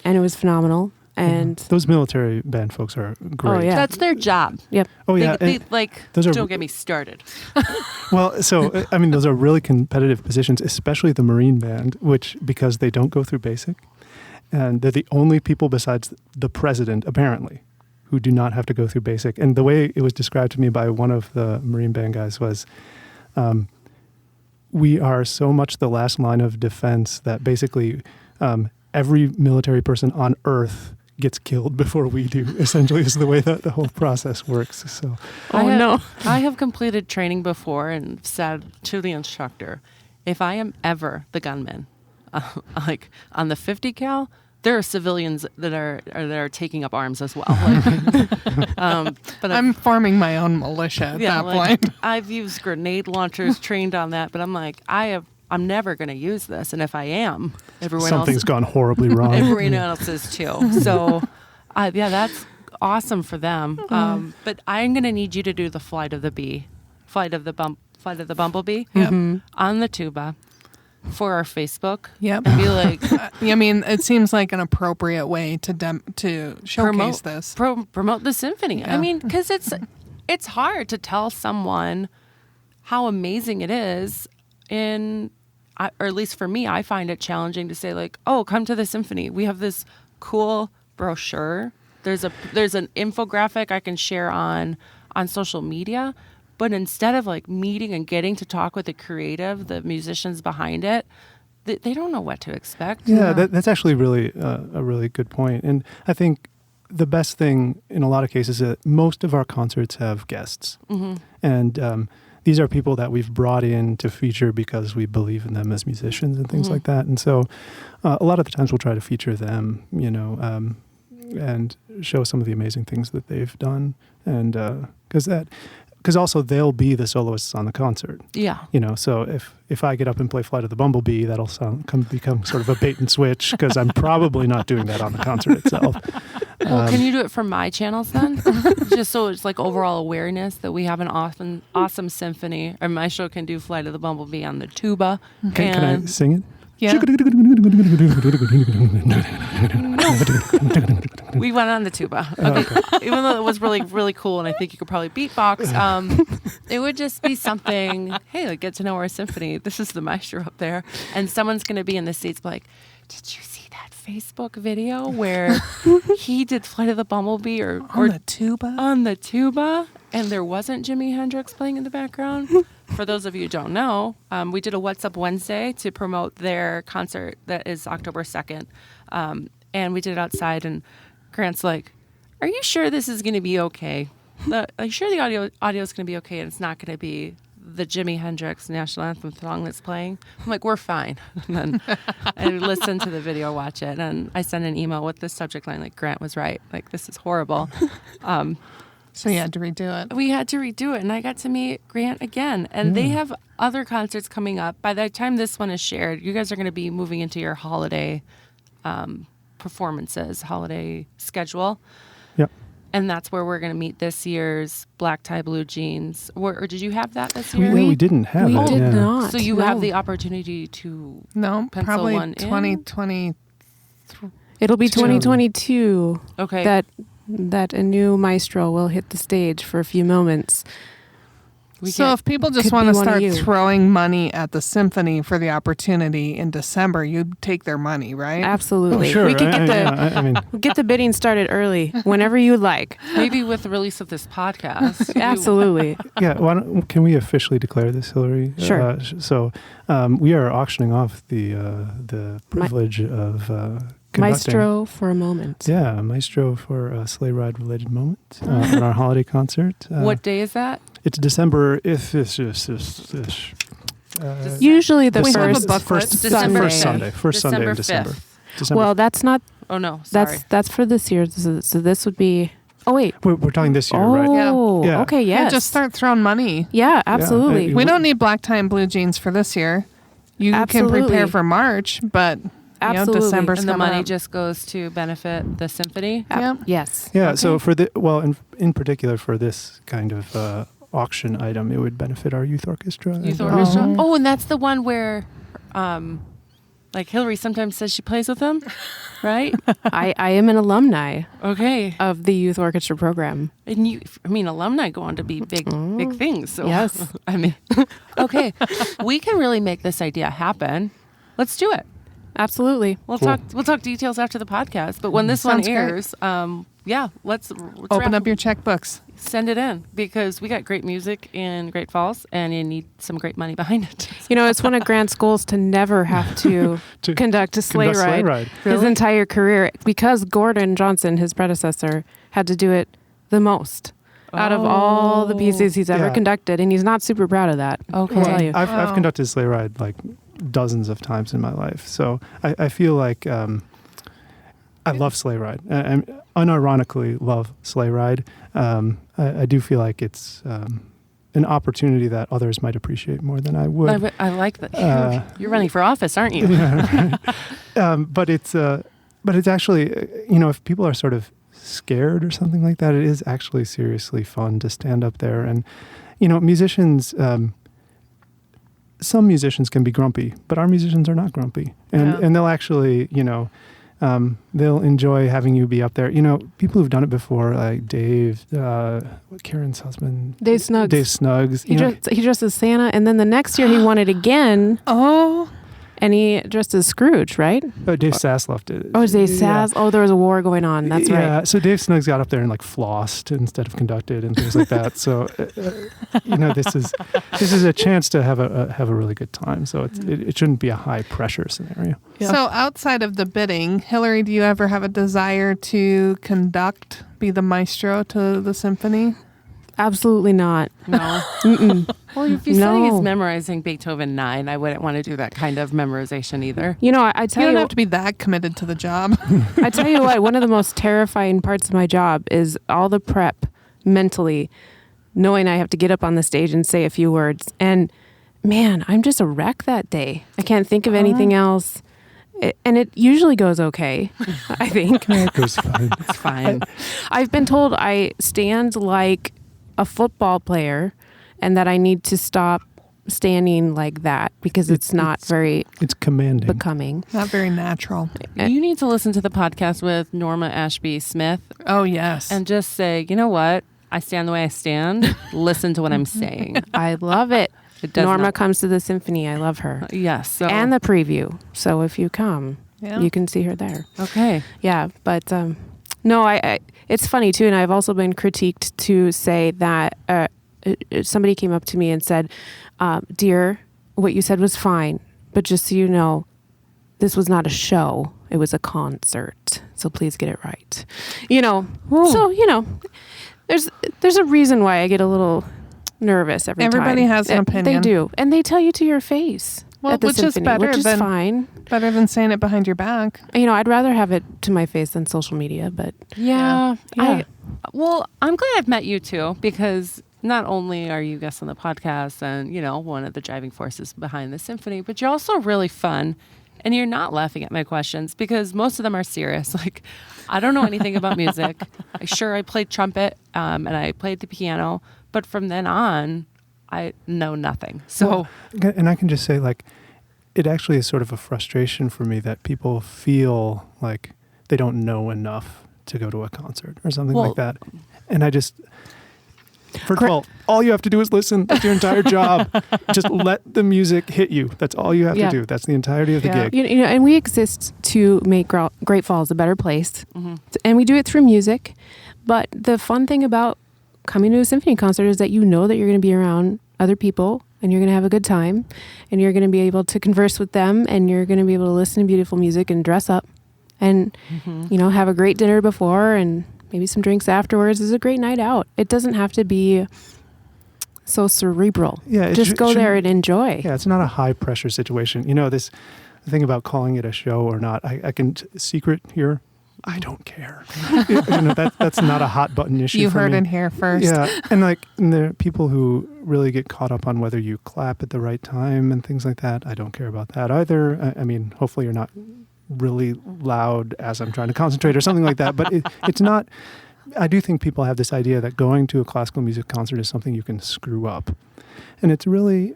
and it was phenomenal. And Those military band folks are great. Oh, yeah. That's their job. yep, Oh, yeah. They, those are- don't get me started. Well, so, I mean, those are really competitive positions, especially the Marine band, because they don't go through basic. And they're the only people besides the president, apparently, who do not have to go through basic. And the way it was described to me by one of the Marine band guys was, we are so much the last line of defense that basically every military person on Earth gets killed before we do, essentially, is the way that the whole process works. So, I have completed training before and said to the instructor, if I am ever the gunman, like on the 50 cal, there are civilians that are taking up arms as well. But I'm forming my own militia at that point. I've used grenade launchers, trained on that, but I'm like, I'm never going to use this, and if I am, something's gone horribly wrong. everyone else is too. So, that's awesome for them. But I'm going to need you to do the flight of the bumblebee on the tuba for our Facebook. Yep. And be like, I mean, it seems like an appropriate way to showcase this. promote the symphony. I mean, because it's hard to tell someone how amazing it is or at least for me, I find it challenging to say like, oh, come to the symphony. We have this cool brochure. There's an infographic I can share on social media, but instead of like meeting and getting to talk with the creative, the musicians behind it, they don't know what to expect. Yeah, that's actually really a really good point. And I think the best thing in a lot of cases is that most of our concerts have guests. And these are people that we've brought in to feature because we believe in them as musicians and things like that. And so a lot of the times we'll try to feature them, and show some of the amazing things that they've done. And because also they'll be the soloists on the concert. Yeah. So if I get up and play Flight of the Bumblebee, that'll become sort of a bait and switch because I'm probably not doing that on the concert itself. Well, can you do it for my channels then? Just so it's like overall awareness that we have an awesome symphony. Or Maestro can do Flight of the Bumblebee on the tuba. Can I sing it? Yeah. We went on the tuba. Okay. Even though it was really, really cool and I think you could probably beatbox, it would just be something, hey, like get to know our symphony. This is the Maestro up there. And someone's going to be in the seats like, did you see that Facebook video where he did Flight of the Bumblebee or the tuba? On the tuba, and there wasn't Jimi Hendrix playing in the background? For those of you who don't know, we did a What's Up Wednesday to promote their concert that is October 2nd. And we did it outside, and Grant's like, are you sure this is going to be okay? Are you sure the audio is going to be okay and it's not going to be the Jimi Hendrix National Anthem song that's playing? I'm like, we're fine. And then I listened to the video, watch it, and I sent an email with the subject line, like, Grant was right. Like, this is horrible. So you had to redo it. We had to redo it, and I got to meet Grant again. And they have other concerts coming up. By the time this one is shared, you guys are going to be moving into your holiday performances, holiday schedule. Yep. And that's where we're going to meet this year's Black Tie Blue Jeans. Or did you have that this year? We didn't have it. We did not. So you have the opportunity to pencil probably one in? 2020. It'll be 2022. Okay. That a new Maestro will hit the stage for a few moments. So if people just could want to be one of start you. throwing money at the symphony for the opportunity in December, you'd take their money, right? Absolutely. Oh, sure. We could I get the bidding started early, whenever you'd like. maybe with the release of this podcast. Absolutely. yeah. Can we officially declare this, Hillary? Sure. So we are auctioning off the privilege of conducting. Maestro for a moment. Yeah, Maestro for a sleigh ride related moment on our holiday concert. What day is that? It's December. Usually the We have a first booklet. First December Sunday. First Sunday in December December. 5th. December. Well, that's not. Oh, no, sorry. That's for this year. So this would be Oh, wait. We're talking this year, right? Oh, Yeah. okay, Yeah, yes. just start throwing money. Yeah, absolutely. Yeah, We don't need black tie and blue jeans for this year. You Absolutely. can prepare for March, but Absolutely. December's And the coming money up. just goes to benefit the symphony. Yep. Yes. Yeah. So for in particular for this kind of auction item, it would benefit our youth orchestra. Youth and, orchestra. Oh, and that's the one where, like Hillary sometimes says she plays with them, right? I am an alumni Okay. of the youth orchestra program. And alumni go on to be big things. So Yes. Okay, we can really make this idea happen. Let's do it. Absolutely. We'll Cool. talk details after the podcast. But when this one Sounds great. airs, let's Open wrap- up your checkbooks. send it in because we got great music in Great Falls and you need some great money behind it. You know, it's one of Grant's goals to never have to, To conduct a sleigh conduct sleigh ride, ride. his Really? entire career because Gordon Johnson, his predecessor, had to do it the most out of all the pieces he's ever Yeah. conducted, and he's not super proud of that. Okay. I'll tell you. I've Oh. conducted sleigh ride like dozens of times in my life, so I feel like I love sleigh ride. I unironically love sleigh ride. I do feel like it's an opportunity that others might appreciate more than I would. I like that. You're running for office, aren't you? But it's actually, if people are sort of scared or something like that, it is actually seriously fun to stand up there. And, musicians, some musicians can be grumpy, but our musicians are not grumpy. And they'll actually, they'll enjoy having you be up there. People who've done it before, like Dave, Karen's husband. Dave Snuggs. Dave Snuggs. He dressed as Santa, and then the next year he won it again, Oh, and he dressed as Scrooge, right? Dave Sasloff did it. Oh, Dave Yeah. Saz. Oh, there was a war going on. That's Yeah, right. so Dave Snuggs got up there and flossed instead of conducted and things like that. So, this is a chance to have a really good time. So it shouldn't be a high pressure scenario. Yeah. So outside of the bidding, Hillary, do you ever have a desire to be the maestro to the symphony? Absolutely not. No. Mm-mm. Well, if you say No. he's memorizing Beethoven 9, I wouldn't want to do that kind of memorization either. You know, I You tell don't you, have to be that committed to the job. I tell you what, one of the most terrifying parts of my job is all the prep mentally, knowing I have to get up on the stage and say a few words. And man, I'm just a wreck that day. I can't think of anything else. And it usually goes okay, I think. It goes fine. It's fine. I've been told I stand like a football player and that I need to stop standing like that because it's not very It's commanding. becoming. Not very natural. You need to listen to the podcast with Norma Ashby Smith Oh, yes. and just say, you know what? I stand the way I stand. Listen to what I'm saying. I love it. It does Norma not- comes to the symphony. I love her. Yes. So, And the preview. So if you come, Yeah. you can see her there. okay. Yeah, but no, I it's funny too, and I've also been critiqued to say that somebody came up to me and said, "Dear, what you said was fine, but just so you know, this was not a show; it was a concert. So please get it right." So there's a reason why I get a little nervous every time. Everybody has an opinion. They do, and they tell you to your face. Well, at the which is symphony, better which is than- fine. Better than saying it behind your back. I'd rather have it to my face than social media, but Yeah. Yeah. I'm glad I've met you too because not only are you guests on the podcast and, one of the driving forces behind the symphony, but you're also really fun and you're not laughing at my questions because most of them are serious. Like, I don't know anything about music. I played trumpet and I played the piano, but from then on, I know nothing. So, And I can just say, it actually is sort of a frustration for me that people feel like they don't know enough to go to a concert or something like that. And I just, first of all you have to do is listen. That's your entire job. Just let the music hit you. That's all you have Yeah. to do. That's the entirety of the Yeah. gig. and we exist to make Great Falls a better place, and we do it through music. But the fun thing about coming to a symphony concert is that you know that you're going to be around other people and you're going to have a good time and you're going to be able to converse with them and you're going to be able to listen to beautiful music and dress up and have a great dinner before and maybe some drinks afterwards. Is a great night out. It doesn't have to be so cerebral. Yeah, Just go there and enjoy. Yeah, it's not a high pressure situation. The thing about calling it a show or not, I can secret here. I don't care. That's not a hot button issue. You for heard me. it here first. Yeah, and there are people who really get caught up on whether you clap at the right time and things like that. I don't care about that either. I mean, hopefully you're not really loud as I'm trying to concentrate or something like that. But it's not. I do think people have this idea that going to a classical music concert is something you can screw up, and it's really.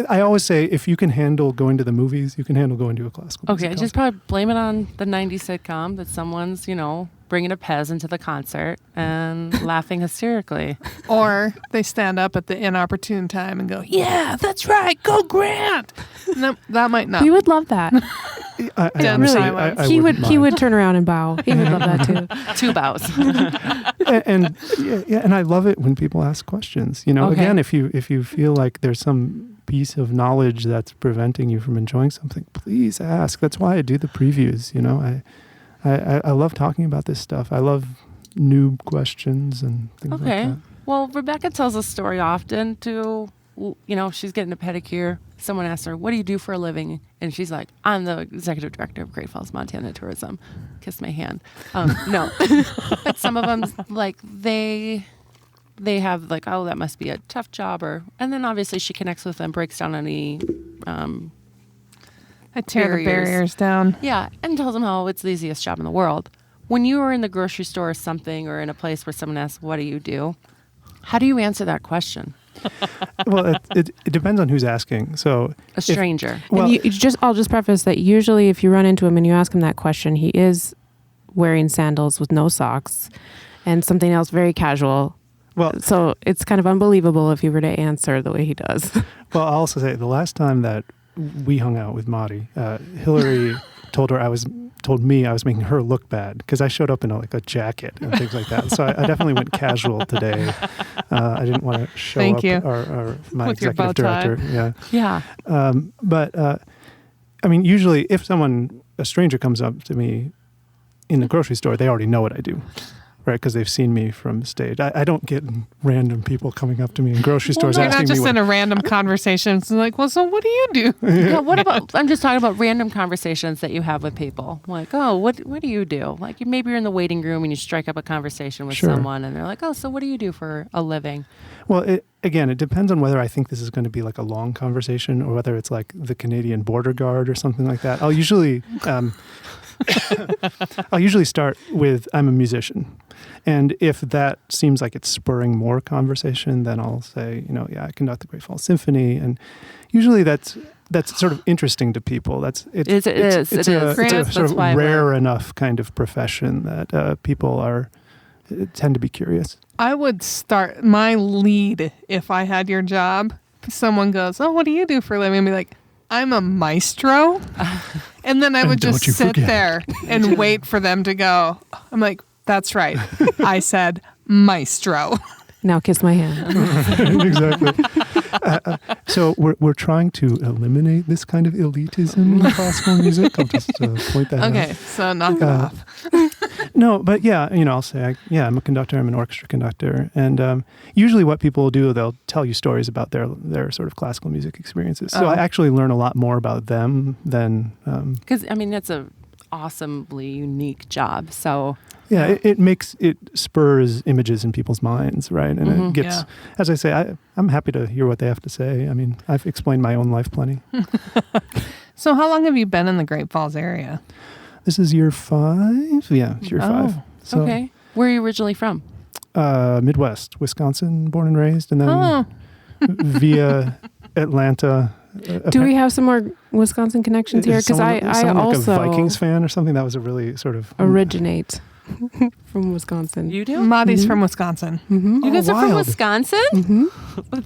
I always say if you can handle going to the movies, you can handle going to a classical music concert. Just probably blame it on the 90s sitcom that someone's, bringing a Pez into the concert and laughing hysterically. Or they stand up at the inopportune time and go, "Yeah, that's right, go Grant." No, that might not. We would love that. Honestly, silence. I he wouldn't would mind. turn around and bow. He would love that too. 2 bows. and and I love it when people ask questions. Okay. Again, if you feel like there's some piece of knowledge that's preventing you from enjoying something, please ask. That's why I do the previews. I love talking about this stuff. I love new questions and things like that. Well, Rebecca tells a story often to, she's getting a pedicure. Someone asks her, "What do you do for a living?" And she's like, "I'm the executive director of Great Falls, Montana Tourism." Kiss my hand. No. But some of them, they have oh, that must be a tough job. And then obviously she connects with them, breaks down any I tear the barriers down. Yeah, and tells them how it's the easiest job in the world. When you are in the grocery store or something, or in a place where someone asks, "What do you do?" How do you answer that question? Well, it depends on who's asking. So A stranger. Well, And I'll just preface that usually if you run into him and you ask him that question, he is wearing sandals with no socks and something else very casual. well, So it's kind of unbelievable if he were to answer the way he does. well, I'll also say the last time that we hung out with Madi, Hillary told me I was making her look bad because I showed up in a jacket and things like that. So I definitely went casual today. I didn't want to show Thank up you. my With your executive bow tie. director. Yeah. Yeah. But I mean, usually if a stranger comes up to me in the grocery store, they already know what I do. Right, because they've seen me from stage. I don't get random people coming up to me in grocery stores You're asking not just me in a random conversation. It's like, well, so what do you do? Yeah, what about, I'm just talking about random conversations that you have with people. Like, "Oh, what do you do?" Like maybe you're in the waiting room and you strike up a conversation with Sure. someone and they're like, "Oh, so what do you do for a living?" Well, it depends on whether I think this is going to be like a long conversation or whether it's like the Canadian border guard or something like that. I'll usually start with, "I'm a musician." And if that seems like it's spurring more conversation, then I'll say, I conduct the Great Falls Symphony. And usually that's sort of interesting to people. It's It is. a That's sort of why rare enough kind of profession that people tend to be curious. I would start my lead if I had your job. Someone goes, "Oh, what do you do for a living?" I'd be like, "I'm a maestro." And then I would don't just you sit forget. there and wait for them to go. I'm like, "That's right. I said maestro." Now kiss my hand. Exactly. So we're trying to eliminate this kind of elitism in classical music. I'll just point that out. Okay, so knock it off. No, but yeah, I'll say, I'm a conductor. I'm an orchestra conductor. And usually what people will do, they'll tell you stories about their sort of classical music experiences. So I actually learn a lot more about them than... Because, that's a awesomely unique job. So... Yeah, it spurs images in people's minds, right? And it gets, as I say, I'm happy to hear what they have to say. I mean, I've explained my own life plenty. So how long have you been in the Great Falls area? This is year 5. Yeah, it's year 5. So, okay. Where are you originally from? Midwest, Wisconsin, born and raised, and then via Atlanta. Do we have some more Wisconsin connections here? Because I also like a Vikings fan or something. That was a really sort of originate from Wisconsin. You do? Madi's from Wisconsin. Mm-hmm. You guys are from wild. Wisconsin? Mm-hmm.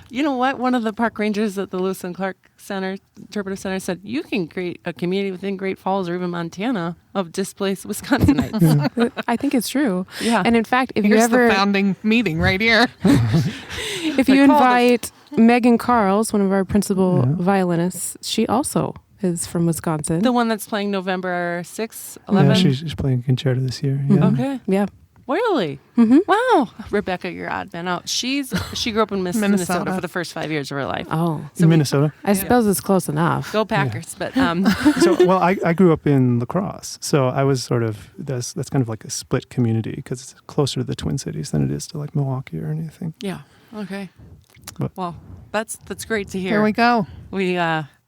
You know what? One of the park rangers at the Lewis and Clark Interpretive Center said, you can create a community within Great Falls or even Montana of displaced Wisconsinites. I think it's true. Yeah. And in fact, if Here's you ever the founding meeting right here. if you invite Megan Carls, one of our principal violinists, she also is from Wisconsin. The one that's playing November 6th, 11th? Yeah, she's playing concerto this year. Yeah. Okay. Yeah. Really? Mm-hmm. Wow. Rebecca, you're odd man out. She grew up in Minnesota for the first 5 years of her life. Oh, So Minnesota. I suppose it's close enough. Go Packers. But I grew up in La Crosse, so I was sort of that's kind of like a split community because it's closer to the Twin Cities than it is to like Milwaukee or anything. yeah. Okay. But- Well, that's great to hear. Here we go. We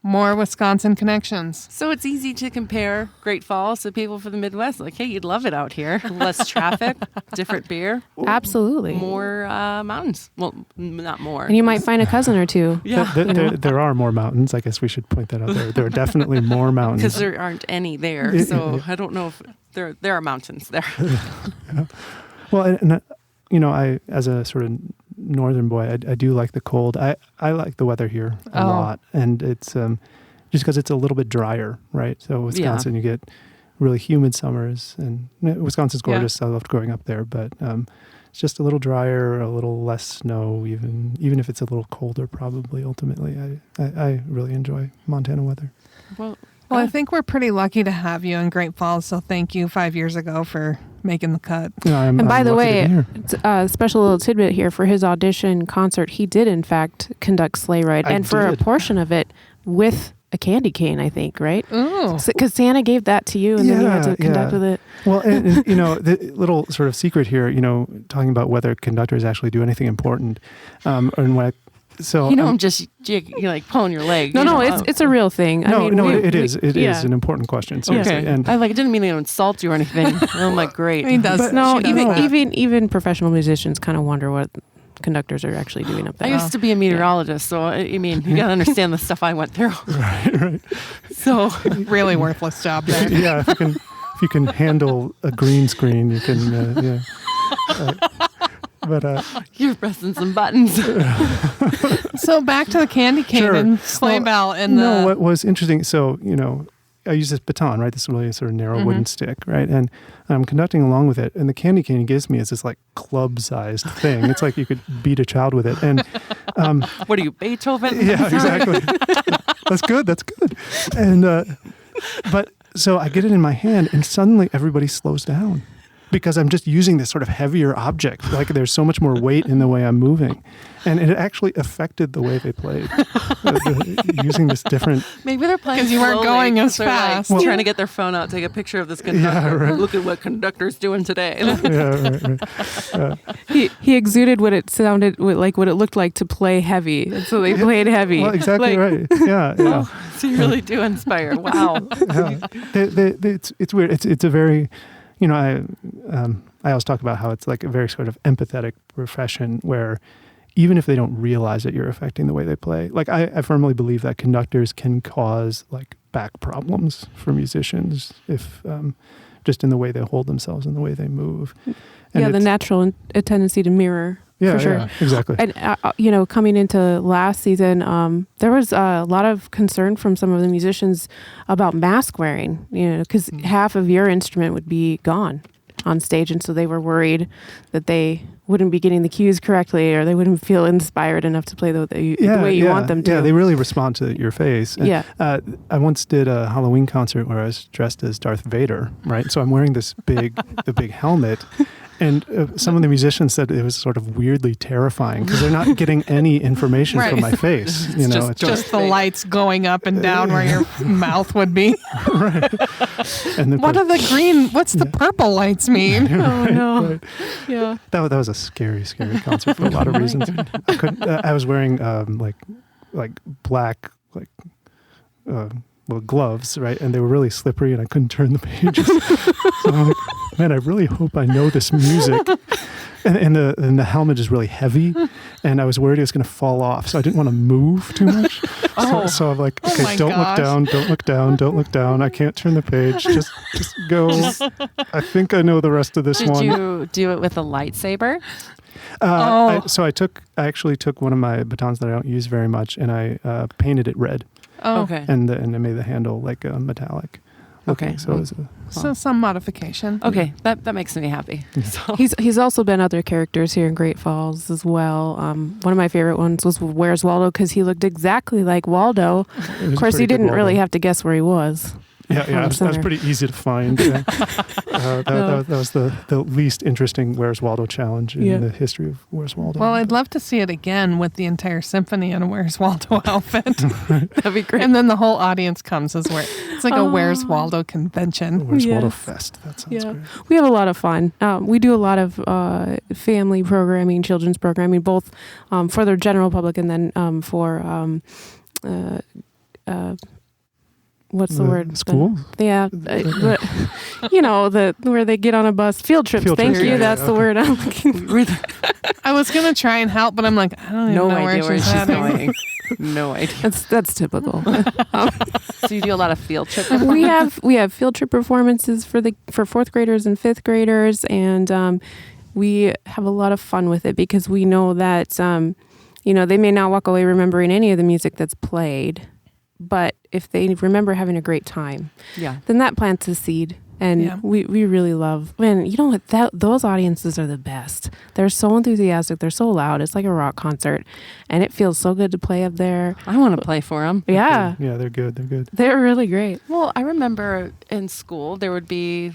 More Wisconsin connections. so it's easy to compare Great Falls to people from the Midwest. Like, hey, you'd love it out here. Less traffic, different beer, Absolutely. more mountains. Well, not more. And you might find a cousin or two. Yeah. There are more mountains. I guess we should point that out. There are definitely more mountains. Because there aren't any there. So I don't know if there are mountains there. Well, and I as a sort of northern boy, I do like the cold. I like the weather here a lot, and it's just because it's a little bit drier, right? So Wisconsin, you get really humid summers, and Wisconsin's gorgeous. I loved growing up there, but it's just a little drier, a little less snow, even if it's a little colder. Probably ultimately, I really enjoy Montana weather. Well, I think we're pretty lucky to have you in Great Falls, so thank you 5 years ago for making the cut. And by the lucky to be way, here. special little tidbit here for his audition concert, he did in fact conduct Sleigh Ride, and for a did. portion of it with a candy cane, I think, right? Ooh. Because Santa gave that to you, and then you had to conduct with it. Well, and the little sort of secret here, talking about whether conductors actually do anything important, and what. So I'm just you're like pulling your leg. No, it's a real thing. It is an important question. Seriously, Okay. and I didn't mean to insult you or anything. I'm like, great. He does. But- No, She does that. even professional musicians kind of wonder what conductors are actually doing up I there. used to be a meteorologist, so I mean, you gotta understand the stuff I went through. right. So Really worthless job there. Yeah, if you can handle a green screen, you can. But you're pressing some buttons. So back to the candy cane Sure. and sleigh bell and no, the what was interesting? So I use this baton, right? This really sort of narrow wooden stick, right? And I'm conducting along with it, and the candy cane he gives me is this like club-sized thing. It's like you could beat a child with it. And What are you, Beethoven? yeah, exactly. That's good. And but so I get it in my hand, and suddenly everybody slows down because I'm just using this sort of heavier object. Like there's so much more weight in the way I'm moving, and it actually affected the way they played. Using this different. Maybe they're playing 'Cause you weren't slowly, going as 'cause they're, like, fast. trying to get their phone out, take a picture of this conductor. Yeah, right. Look at what conductor's doing today. Yeah, right. He exuded what it sounded like, what it looked like to play heavy, and so they played heavy. Well, exactly Like, right. Yeah. So you really do inspire. Wow. Yeah. It's weird. It's a very, I always talk about how it's like a very sort of empathetic profession where even if they don't realize that you're affecting the way they play, like I firmly believe that conductors can cause like back problems for musicians if just in the way they hold themselves and the way they move. And yeah, the natural tendency to mirror. yeah, for sure. yeah, exactly. And coming into last season, there was a lot of concern from some of the musicians about mask wearing. Because half of your instrument would be gone on stage, and so they were worried that they wouldn't be getting the cues correctly, or they wouldn't feel inspired enough to play the way you want them to. Yeah, they really respond to your face. And, Yeah. I once did a Halloween concert where I was dressed as Darth Vader, right? So I'm wearing this the big helmet. And some of the musicians said it was sort of weirdly terrifying because they're not getting any information Right. from my face. It's just the lights going up and down where your mouth would be. right. And then What's the purple lights mean? Oh no! Right. Yeah. That was a scary concert for a lot of reasons. I couldn't. I was wearing like black gloves, right? And they were really slippery, and I couldn't turn the pages. So I'm like, man, I really hope I know this music. And the helmet is really heavy, and I was worried it was going to fall off, so I didn't want to move too much. So I'm like, okay, my don't gosh. look down. I can't turn the page. Just go. I think I know the rest of this Did one. you do it with a lightsaber? Oh. I actually took one of my batons that I don't use very much, and I painted it red, Oh, Okay. and I made the handle like metallic. looking. Okay. So it was So some modification. Okay, that makes me happy. So. He's also been other characters here in Great Falls as well. One of my favorite ones was Where's Waldo, because he looked exactly like Waldo. Of course, he didn't really have to guess where he was. Yeah, that was Center. pretty easy to find. Yeah. That was the least interesting Where's Waldo challenge in the history of Where's Waldo. Well, I'd love to see it again with the entire symphony in a Where's Waldo outfit. That'd be great. And then the whole audience comes as it's like a Where's Waldo convention. Where's Waldo Yes. Fest. That sounds great. We have a lot of fun. We do a lot of family programming, children's programming, both for the general public and then for what's the word? Schools? Yeah, where they get on a bus. Field trips. Thank you. That's the word I'm looking for. I was going to try and help, but I'm like, I don't even know where she's heading. going. No idea. That's typical. So you do a lot of field trip. we have field trip performances for fourth graders and fifth graders, and we have a lot of fun with it because we know that they may not walk away remembering any of the music that's played, but if they remember having a great time, then that plants a seed. And we really love, man, you know what, those audiences are the best. They're so enthusiastic. They're so loud. It's like a rock concert. And it feels so good to play up there. I want to play for them. Yeah. Yeah, they're good. They're good. They're really great. Well, I remember in school there would be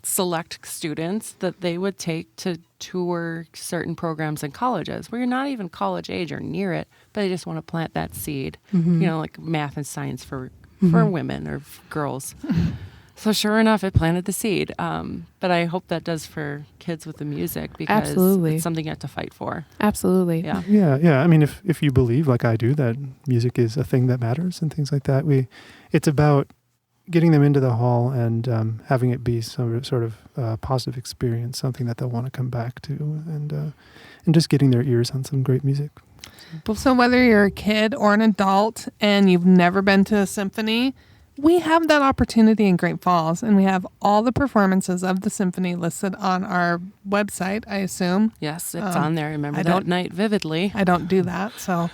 select students that they would take to tour certain programs in colleges where you're not even college age or near it, but they just want to plant that seed, like math and science for women or girls. So sure enough, it planted the seed. But I hope that does for kids with the music because it's something you have to fight for. Absolutely. Yeah. Yeah. I mean, if you believe, like I do, that music is a thing that matters and things like that, it's about getting them into the hall and having it be some sort of positive experience, something that they'll want to come back to, and just getting their ears on some great music. So whether you're a kid or an adult and you've never been to a symphony, we have that opportunity in Great Falls, and we have all the performances of the symphony listed on our website, I assume. Yes, it's on there. I remember that night vividly. I don't do that, so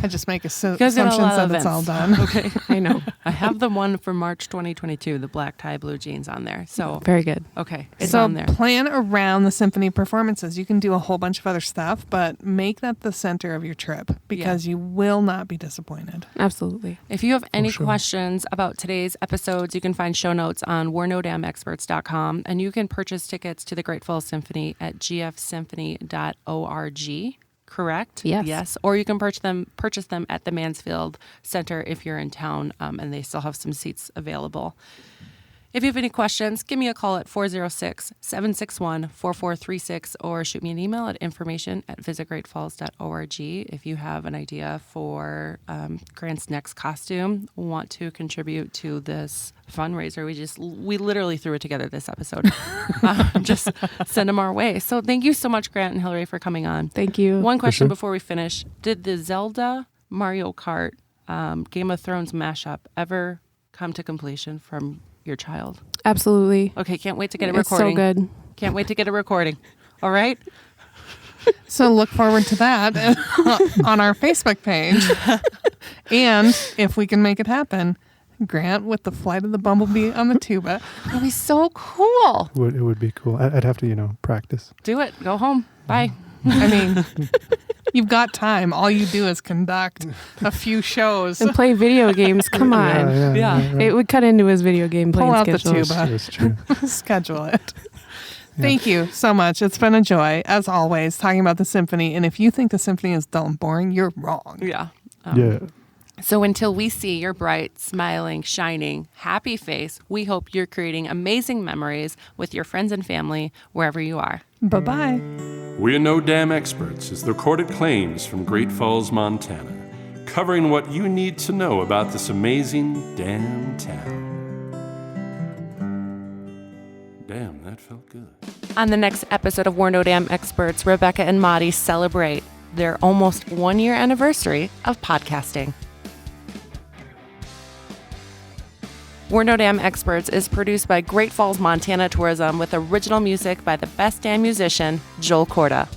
I just make assumptions got a lot of that it's all done. Okay, I know. I have the one for March 2022, the black tie, blue jeans on there. So very good. Okay, it's so on there. Plan around the symphony performances. You can do a whole bunch of other stuff, but make that the center of your trip because you will not be disappointed. Absolutely. If you have any questions about today's episodes, you can find show notes on we'reknowdamnexperts.com, and you can purchase tickets to the Great Falls Symphony at gfsymphony.org. Correct? Yes. Yes. Or you can purchase them at the Mansfield Theatre if you're in town, and they still have some seats available. If you have any questions, give me a call at 406-761-4436 or shoot me an email at information@visitgreatfalls.org. If you have an idea for Grant's next costume, want to contribute to this fundraiser, we literally threw it together this episode. Just send them our way. So thank you so much, Grant and Hillary, for coming on. Thank you. One question before we finish. Did the Zelda Mario Kart Game of Thrones mashup ever come to completion from your child? Absolutely. Okay, can't wait to get a It's recording. so good. Can't wait to get a recording. All right? So look forward to that on our Facebook page. And if we can make it happen, Grant with the Flight of the Bumblebee on the tuba. That'd be so cool. It would be cool. I'd have to, practice. Do it. Go home. Bye. I mean, you've got time. All you do is conduct a few shows. And play video games. Come on. Yeah. It would cut into his video game playing Pull out the schedule. tuba. That's true. Schedule it. Thank you so much. It's been a joy, as always, talking about the symphony. And if you think the symphony is dull and boring, you're wrong. Yeah. Yeah. So until we see your bright, smiling, shining, happy face, we hope you're creating amazing memories with your friends and family wherever you are. Bye-bye. We're No Damn Experts is the recorded claims from Great Falls, Montana, covering what you need to know about this amazing damn town. Damn, that felt good. On the next episode of We're No Damn Experts, Rebecca and Maddie celebrate their almost 1-year anniversary of podcasting. We're No Damn Experts is produced by Great Falls, Montana Tourism with original music by the best damn musician, Joel Corda.